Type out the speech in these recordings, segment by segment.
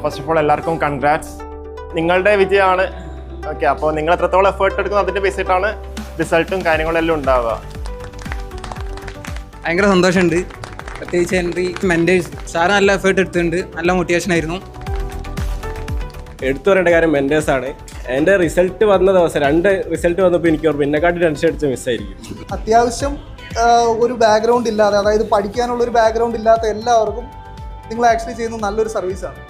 First of all എല്ലാവർക്കും congrats. നിങ്ങളുടെ വിജയമാണ്. ഓക്കെ, അപ്പോൾ നിങ്ങൾ എത്രത്തോളം എഫേർട്ട് എടുക്കുന്നു അതിൻ്റെ ബേസിട്ടാണ് റിസൾട്ടും കാര്യങ്ങളെല്ലാം ഉണ്ടാവുക. ഭയങ്കര സന്തോഷമുണ്ട്. പ്രത്യേകിച്ച് എൻ്റെ മെൻറ്റേഴ്സ് സാറ് നല്ല എഫേർട്ട് എടുത്തിട്ടുണ്ട്, നല്ല മോട്ടിവേഷൻ ആയിരുന്നു. എടുത്തു പറയേണ്ട കാര്യം മെൻറ്റേഴ്സാണ്. എൻ്റെ റിസൾട്ട് വന്ന ദിവസം 2 റിസൾട്ട് വന്നപ്പോൾ എനിക്ക് ഓർമ്മ എന്നെക്കാട്ടി ടെൻഷൻ അടിച്ച് മിസ്സായിരിക്കും. അത്യാവശ്യം ഒരു ബാക്ക്ഗ്രൗണ്ട് ഇല്ലാതെ, അതായത് പഠിക്കാനുള്ള ഒരു ബാക്ക്ഗ്രൗണ്ട് ഇല്ലാത്ത എല്ലാവർക്കും നിങ്ങൾ ആക്ച്വലി ചെയ്യുന്ന നല്ലൊരു സർവീസാണ്.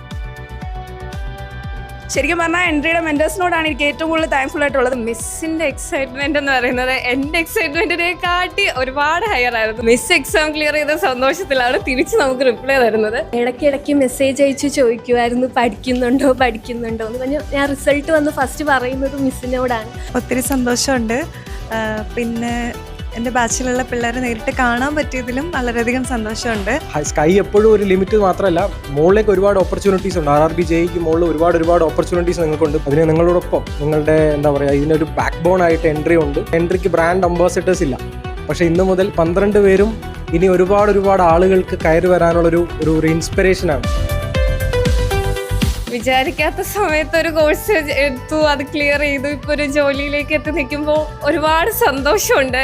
ശരിക്കും പറഞ്ഞാൽ എൻട്രിയുടെ മെൻറ്റേഴ്സിനോടാണ് എനിക്ക് ഏറ്റവും കൂടുതൽ താങ്ക്ഫുൾ ആയിട്ടുള്ളത്. മിസ്സിൻ്റെ എക്സൈറ്റ്മെൻറ്റ് എന്ന് പറയുന്നത് എൻ്റെ എക്സൈറ്റ്മെൻറ്റിനെ കാട്ടി ഒരുപാട് ഹയർ ആയിരുന്നു. മിസ് എക്സാം ക്ലിയർ ചെയ്ത സന്തോഷത്തിലാണ് തിരിച്ച് നമുക്ക് റിപ്ലൈ തരുന്നത്. ഇടയ്ക്കിടയ്ക്ക് മെസ്സേജ് അയച്ച് ചോദിക്കുമായിരുന്നു പഠിക്കുന്നുണ്ടോ എന്ന് പറഞ്ഞു. ഞാൻ റിസൾട്ട് വന്ന് ഫസ്റ്റ് പറയുന്നത് മിസ്സിനോടാണ്. ഒത്തിരി സന്തോഷമുണ്ട്. പിന്നെ എൻ്റെ ബാച്ചിലുള്ള പിള്ളേരെ നേരിട്ട് കാണാൻ പറ്റിയതിലും വളരെയധികം സന്തോഷമുണ്ട്. സ്കൈ എപ്പോഴും ഒരു ലിമിറ്റ് മാത്രമല്ല, മുകളിലേക്ക് ഒരുപാട് ഓപ്പർച്യൂണിറ്റീസ് ഉണ്ട്. RRB JEEക്ക് മുകളിൽ ഒരുപാട് ഓപ്പർച്യൂണിറ്റീസ് നിങ്ങൾക്കുണ്ട്. അതിന് നിങ്ങളോടൊപ്പം നിങ്ങളുടെ എന്താ പറയുക, ഇതിനൊരു ബാക്ക് ബോൺ ആയിട്ട് എൻട്രി ഉണ്ട്. എൻട്രിക്ക് ബ്രാൻഡ് അംബാസിഡേഴ്സ് ഇല്ല, പക്ഷേ ഇന്ന് മുതൽ 12 പേരും ഇനി ഒരുപാട് ആളുകൾക്ക് കയറി വരാനുള്ളൊരു ഇൻസ്പിറേഷനാണ്. വിചാരിക്കാത്ത സമയത്ത് ഒരു കോഴ്സ് എടുത്തു, അത് ക്ലിയർ ചെയ്തു, ഇപ്പോൾ ഒരു ജോലിയിലേക്ക് എത്തി നിൽക്കുമ്പോൾ ഒരുപാട് സന്തോഷമുണ്ട്.